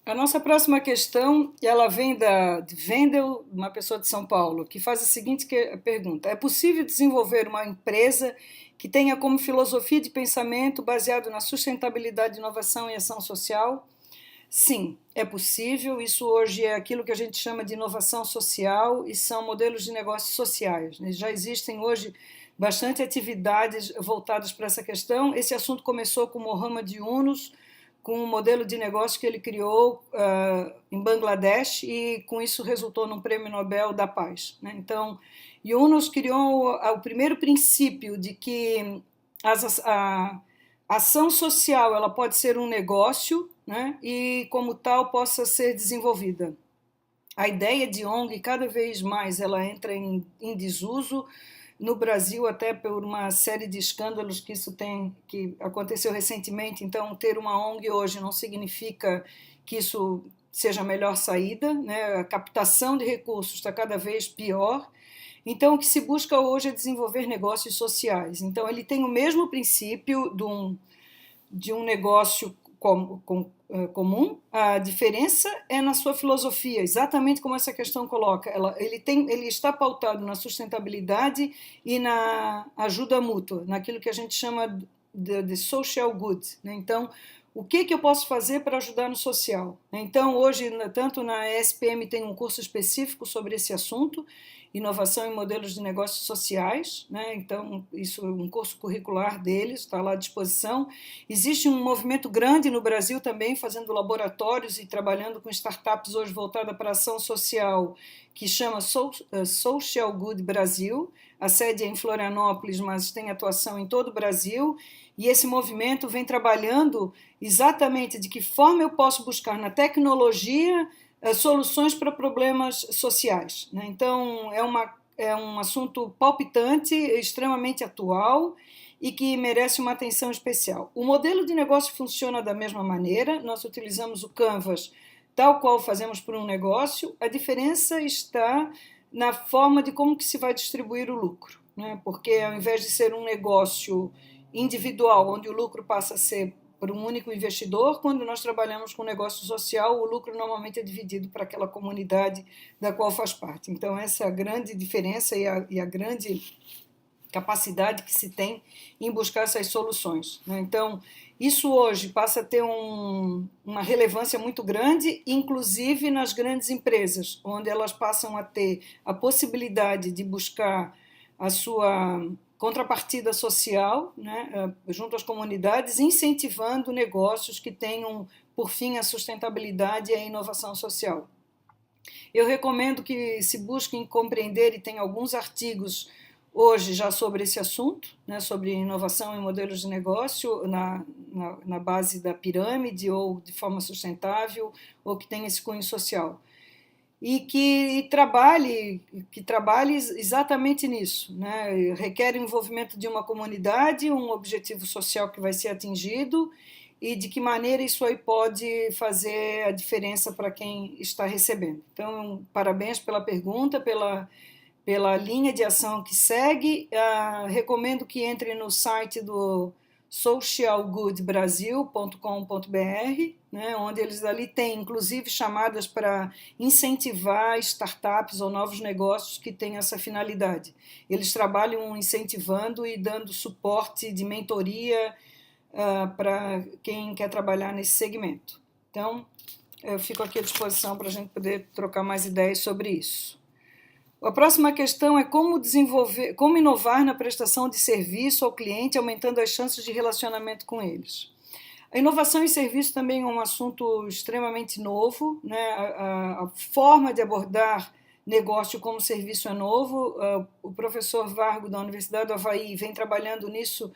A nossa próxima questão, ela vem de Wendel, uma pessoa de São Paulo, que faz a seguinte pergunta: é possível desenvolver uma empresa que tenha como filosofia de pensamento baseado na sustentabilidade, inovação e ação social? Sim, é possível. Isso hoje é aquilo que a gente chama de inovação social e são modelos de negócios sociais, né? Já existem hoje bastante atividades voltadas para essa questão. Esse assunto começou com Mohamed Yunus, com um modelo de negócio que ele criou em Bangladesh e com isso resultou num prêmio Nobel da Paz, né? Então, Yunus criou o primeiro princípio de que a ação social ela pode ser um negócio, né? E como tal possa ser desenvolvida. A ideia de ONG cada vez mais ela entra em desuso no Brasil, até por uma série de escândalos que aconteceu recentemente. Então, ter uma ONG hoje não significa que isso seja a melhor saída, né? A captação de recursos está cada vez pior. Então, o que se busca hoje é desenvolver negócios sociais. Então, ele tem o mesmo princípio de um negócio comum. A diferença é na sua filosofia, exatamente como essa questão coloca. Ele está pautado na sustentabilidade e na ajuda mútua, naquilo que a gente chama de social good, né? Então, o que eu posso fazer para ajudar no social? Então, hoje, tanto na ESPM tem um curso específico sobre esse assunto, inovação em modelos de negócios sociais, né? Então, isso é um curso curricular deles, está lá à disposição. Existe um movimento grande no Brasil também, fazendo laboratórios e trabalhando com startups hoje voltada para a ação social, que chama Social Good Brasil. A sede é em Florianópolis, mas tem atuação em todo o Brasil. E esse movimento vem trabalhando exatamente de que forma eu posso buscar na tecnologia soluções para problemas sociais, né? Então, é um assunto palpitante, extremamente atual e que merece uma atenção especial. O modelo de negócio funciona da mesma maneira, nós utilizamos o Canvas tal qual fazemos por um negócio, a diferença está na forma de como que se vai distribuir o lucro, né? Porque ao invés de ser um negócio individual, onde o lucro passa a ser por um único investidor, quando nós trabalhamos com negócio social, o lucro normalmente é dividido para aquela comunidade da qual faz parte. Então, essa é a grande diferença e a grande capacidade que se tem em buscar essas soluções, né? Então, isso hoje passa a ter uma relevância muito grande, inclusive nas grandes empresas, onde elas passam a ter a possibilidade de buscar a sua contrapartida social, né, junto às comunidades, incentivando negócios que tenham, por fim, a sustentabilidade e a inovação social. Eu recomendo que se busquem compreender, e tem alguns artigos hoje já sobre esse assunto, né, sobre inovação em modelos de negócio na base da pirâmide ou de forma sustentável, ou que tem esse cunho social. E que trabalhe exatamente nisso, né? Requer o envolvimento de uma comunidade, um objetivo social que vai ser atingido e de que maneira isso aí pode fazer a diferença para quem está recebendo. Então, parabéns pela pergunta, pela linha de ação que segue. Recomendo que entre no site do socialgoodbrasil.com.br, né, onde eles ali têm, inclusive, chamadas para incentivar startups ou novos negócios que têm essa finalidade. Eles trabalham incentivando e dando suporte de mentoria para quem quer trabalhar nesse segmento. Então, eu fico aqui à disposição para a gente poder trocar mais ideias sobre isso. A próxima questão é como inovar na prestação de serviço ao cliente, aumentando as chances de relacionamento com eles. A inovação em serviço também é um assunto extremamente novo, né? A forma de abordar negócio como serviço é novo. O professor Vargo, da Universidade do Havaí, vem trabalhando nisso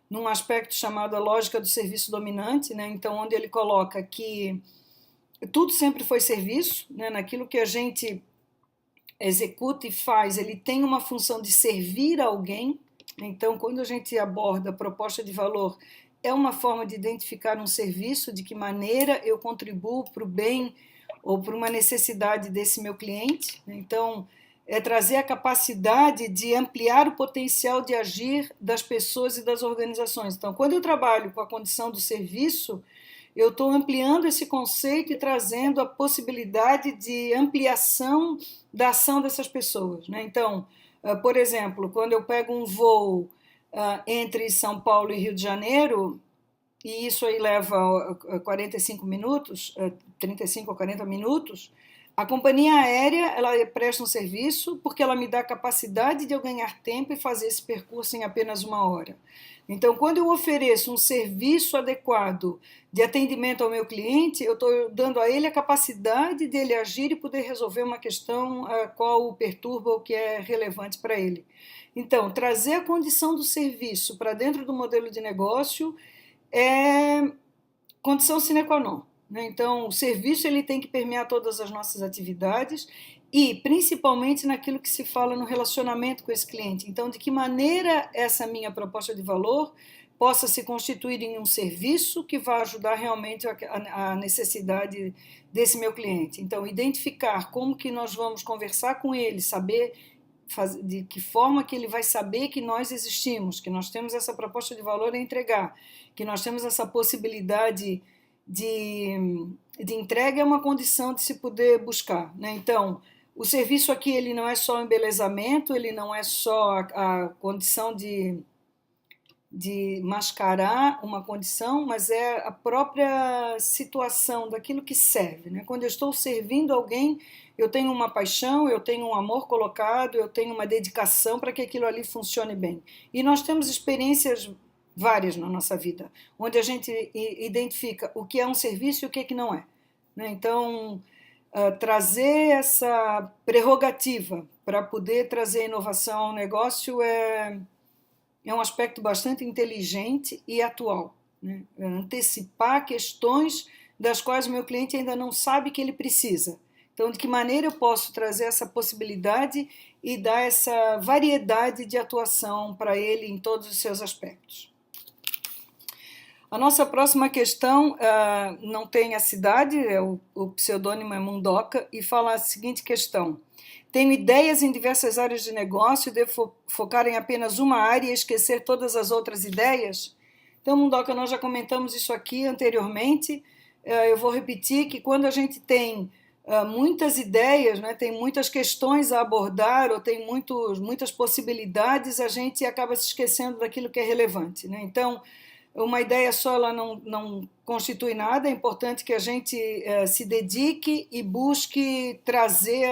num aspecto chamado a lógica do serviço dominante, né? Então, onde ele coloca que tudo sempre foi serviço, né? Naquilo que a gente executa e faz, ele tem uma função de servir a alguém. Então, quando a gente aborda a proposta de valor, é uma forma de identificar um serviço, de que maneira eu contribuo para o bem ou para uma necessidade desse meu cliente. Então, é trazer a capacidade de ampliar o potencial de agir das pessoas e das organizações. Então, quando eu trabalho com a condição do serviço, eu estou ampliando esse conceito e trazendo a possibilidade de ampliação da ação dessas pessoas, né? Então, por exemplo, quando eu pego um voo entre São Paulo e Rio de Janeiro, e isso aí leva 45 minutos, 35 a 40 minutos, a companhia aérea, ela presta um serviço porque ela me dá a capacidade de eu ganhar tempo e fazer esse percurso em apenas 1 hora. Então, quando eu ofereço um serviço adequado de atendimento ao meu cliente, eu estou dando a ele a capacidade de ele agir e poder resolver uma questão a qual o perturba ou que é relevante para ele. Então, trazer a condição do serviço para dentro do modelo de negócio é condição sine qua non, né? Então, o serviço ele tem que permear todas as nossas atividades e, principalmente, naquilo que se fala no relacionamento com esse cliente. Então, de que maneira essa minha proposta de valor possa se constituir em um serviço que vai ajudar realmente a necessidade desse meu cliente. Então, identificar como que nós vamos conversar com ele, saber de que forma que ele vai saber que nós existimos, que nós temos essa proposta de valor a entregar, que nós temos essa possibilidade de entrega, é uma condição de se poder buscar, né? Então, o serviço aqui ele não é só o embelezamento, ele não é só a condição de mascarar uma condição, mas é a própria situação daquilo que serve, né? Quando eu estou servindo alguém, eu tenho uma paixão, eu tenho um amor colocado, eu tenho uma dedicação para que aquilo ali funcione bem. E nós temos experiências várias na nossa vida, onde a gente identifica o que é um serviço e o que é que não é, né? Então, trazer essa prerrogativa para poder trazer inovação ao negócio é um aspecto bastante inteligente e atual, né? Antecipar questões das quais o meu cliente ainda não sabe que ele precisa. Então, de que maneira eu posso trazer essa possibilidade e dar essa variedade de atuação para ele em todos os seus aspectos. A nossa próxima questão não tem a cidade, o pseudônimo é Mundoca, e fala a seguinte questão: tenho ideias em diversas áreas de negócio, devo focar em apenas uma área e esquecer todas as outras ideias? Então, Mundoca, nós já comentamos isso aqui anteriormente. Eu vou repetir que quando a gente tem muitas ideias, né, tem muitas questões a abordar ou tem muitas possibilidades, a gente acaba se esquecendo daquilo que é relevante, né? Então, uma ideia só ela não constitui nada, é importante que a gente se dedique e busque trazer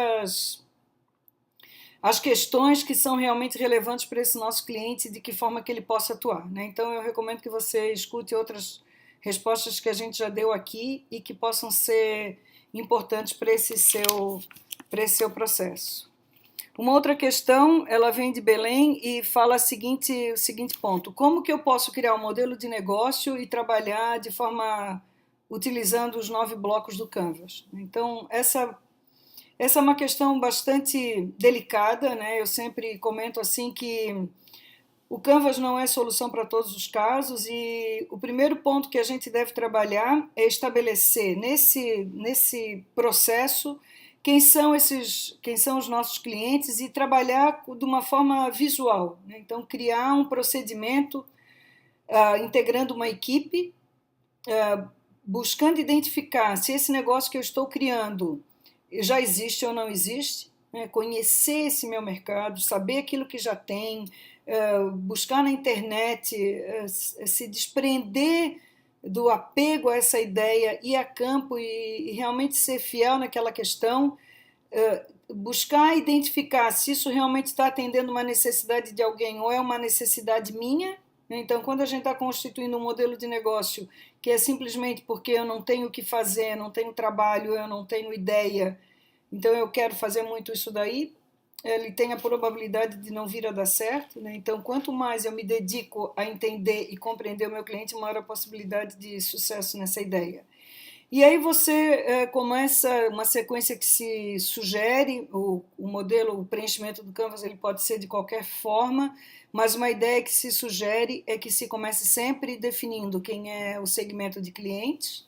as questões que são realmente relevantes para esse nosso cliente e de que forma que ele possa atuar, né? Então, eu recomendo que você escute outras respostas que a gente já deu aqui e que possam ser importantes para esse seu processo. Uma outra questão, ela vem de Belém e fala o seguinte ponto: como que eu posso criar um modelo de negócio e trabalhar de forma utilizando os 9 blocos do Canvas? Então, essa é uma questão bastante delicada, né? Eu sempre comento assim que o Canvas não é solução para todos os casos e o primeiro ponto que a gente deve trabalhar é estabelecer nesse processo quem são os nossos clientes e trabalhar de uma forma visual, né? Então, criar um procedimento integrando uma equipe, buscando identificar se esse negócio que eu estou criando já existe ou não existe, né? Conhecer esse meu mercado, saber aquilo que já tem, buscar na internet, se desprender do apego a essa ideia, ir a campo e realmente ser fiel naquela questão, buscar identificar se isso realmente está atendendo uma necessidade de alguém ou é uma necessidade minha. Então, quando a gente está constituindo um modelo de negócio que é simplesmente porque eu não tenho o que fazer, não tenho trabalho, eu não tenho ideia, então eu quero fazer muito isso daí, ele tem a probabilidade de não vir a dar certo, né? Então, quanto mais eu me dedico a entender e compreender o meu cliente, maior a possibilidade de sucesso nessa ideia. E aí você começa uma sequência que se sugere, o modelo, o preenchimento do Canvas, ele pode ser de qualquer forma, mas uma ideia que se sugere é que se comece sempre definindo quem é o segmento de clientes,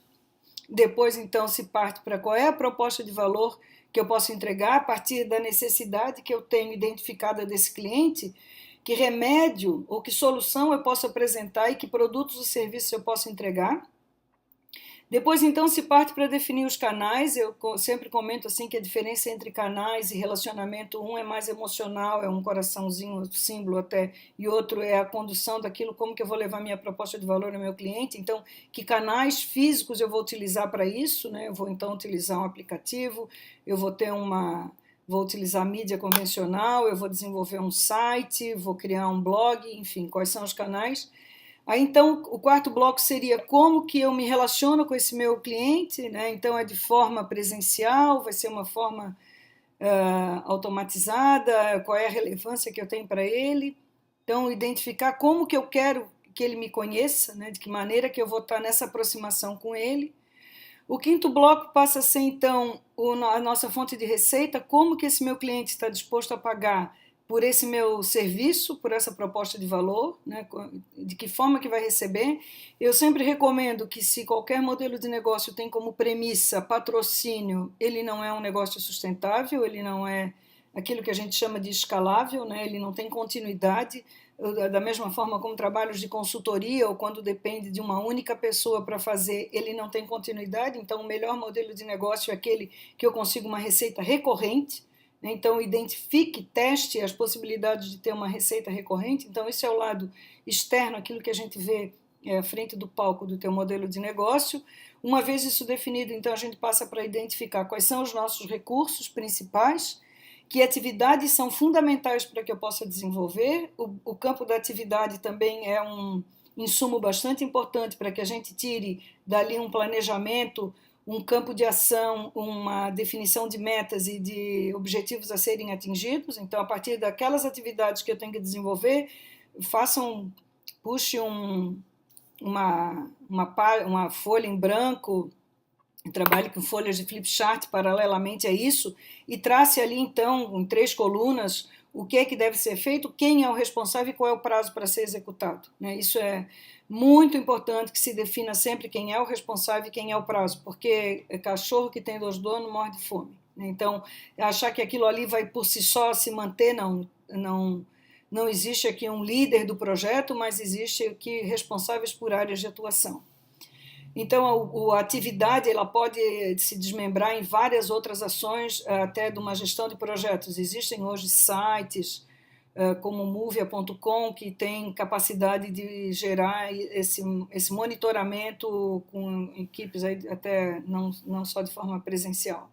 depois então se parte para qual é a proposta de valor que eu posso entregar a partir da necessidade que eu tenho identificada desse cliente, que remédio ou que solução eu posso apresentar e que produtos ou serviços eu posso entregar. Depois, então, se parte para definir os canais. Eu sempre comento assim que a diferença entre canais e relacionamento, um é mais emocional, é um coraçãozinho, símbolo até, e outro é a condução daquilo, como que eu vou levar minha proposta de valor ao meu cliente. Então, que canais físicos eu vou utilizar para isso, né? Eu vou então utilizar um aplicativo, eu vou utilizar mídia convencional, eu vou desenvolver um site, vou criar um blog, enfim, quais são os canais. Aí, então, o quarto bloco seria como que eu me relaciono com esse meu cliente, né? Então, é de forma presencial, vai ser uma forma automatizada, qual é a relevância que eu tenho para ele. Então, identificar como que eu quero que ele me conheça, né? De que maneira que eu vou estar nessa aproximação com ele. O quinto bloco passa a ser, então, a nossa fonte de receita, como que esse meu cliente está disposto a pagar por esse meu serviço, por essa proposta de valor, né? De que forma que vai receber. Eu sempre recomendo que, se qualquer modelo de negócio tem como premissa patrocínio, ele não é um negócio sustentável, ele não é aquilo que a gente chama de escalável, né? Ele não tem continuidade. Da mesma forma como trabalhos de consultoria, ou quando depende de uma única pessoa para fazer, ele não tem continuidade. Então, o melhor modelo de negócio é aquele que eu consigo uma receita recorrente. Então, identifique, teste as possibilidades de ter uma receita recorrente. Então, esse é o lado externo, aquilo que a gente vê à frente do palco do teu modelo de negócio. Uma vez isso definido, então, a gente passa para identificar quais são os nossos recursos principais, que atividades são fundamentais para que eu possa desenvolver. O campo da atividade também é um insumo bastante importante para que a gente tire dali um planejamento, um campo de ação, uma definição de metas e de objetivos a serem atingidos. Então, a partir daquelas atividades que eu tenho que desenvolver, puxe uma folha em branco, trabalhe com folhas de flip chart paralelamente a isso e trace ali, então, em 3 colunas, o que é que deve ser feito, quem é o responsável e qual é o prazo para ser executado. Né? Isso é muito importante, que se defina sempre quem é o responsável e quem é o prazo, porque cachorro que tem 2 donos morre de fome. Né? Então, achar que aquilo ali vai por si só se manter, não existe aqui um líder do projeto, mas existe aqui responsáveis por áreas de atuação. Então, a atividade ela pode se desmembrar em várias outras ações, até de uma gestão de projetos. Existem hoje sites como o Movia.com, que tem capacidade de gerar esse monitoramento com equipes, até não só de forma presencial.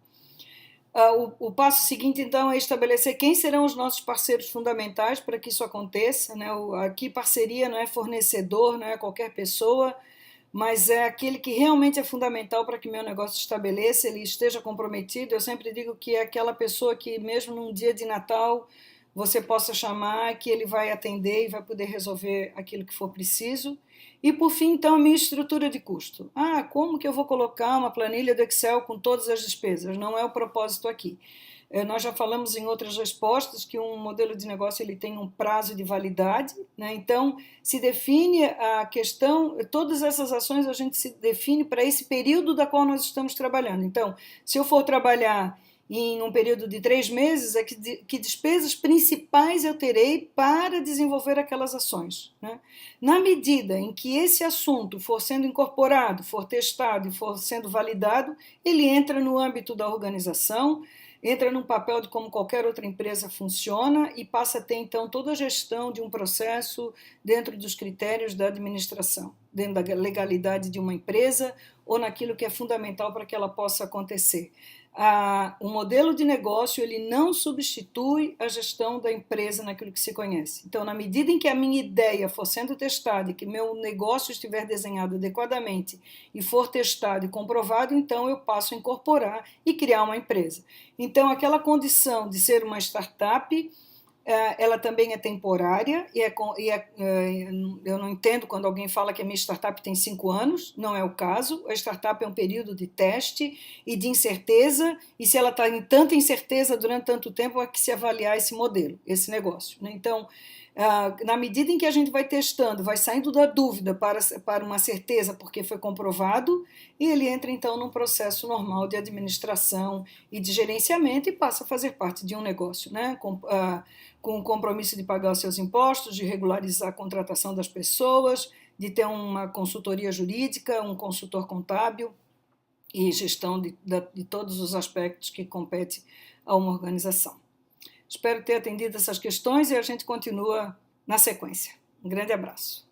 O passo seguinte, então, é estabelecer quem serão os nossos parceiros fundamentais para que isso aconteça. Né? Aqui, parceria não é fornecedor, não é qualquer pessoa, mas é aquele que realmente é fundamental para que meu negócio estabeleça, ele esteja comprometido. Eu sempre digo que é aquela pessoa que, mesmo num dia de Natal, você possa chamar, que ele vai atender e vai poder resolver aquilo que for preciso. E, por fim, então, a minha estrutura de custo. Como que eu vou colocar uma planilha do Excel com todas as despesas? Não é o propósito aqui. Nós já falamos em outras respostas que um modelo de negócio ele tem um prazo de validade, né? Então se define a questão, todas essas ações a gente se define para esse período da qual nós estamos trabalhando. Então, se eu for trabalhar em um período de 3 meses, que despesas principais eu terei para desenvolver aquelas ações. Né? Na medida em que esse assunto for sendo incorporado, for testado e for sendo validado, ele entra no âmbito da organização, entra num papel de como qualquer outra empresa funciona e passa a ter, então, toda a gestão de um processo dentro dos critérios da administração, dentro da legalidade de uma empresa ou naquilo que é fundamental para que ela possa acontecer. O modelo de negócio ele não substitui a gestão da empresa naquilo que se conhece. Então, na medida em que a minha ideia for sendo testada e que meu negócio estiver desenhado adequadamente e for testado e comprovado, então eu passo a incorporar e criar uma empresa. Então, aquela condição de ser uma startup, ela também é temporária eu não entendo quando alguém fala que a minha startup tem 5 anos, não é o caso. A startup é um período de teste e de incerteza, e se ela está em tanta incerteza durante tanto tempo, é que se avaliar esse modelo, esse negócio. Né? Então, na medida em que a gente vai testando, vai saindo da dúvida para uma certeza, porque foi comprovado, e ele entra então num processo normal de administração e de gerenciamento e passa a fazer parte de um negócio, né? Com o compromisso de pagar os seus impostos, de regularizar a contratação das pessoas, de ter uma consultoria jurídica, um consultor contábil. e gestão de todos os aspectos que compete a uma organização. Espero ter atendido essas questões e a gente continua na sequência. Um grande abraço.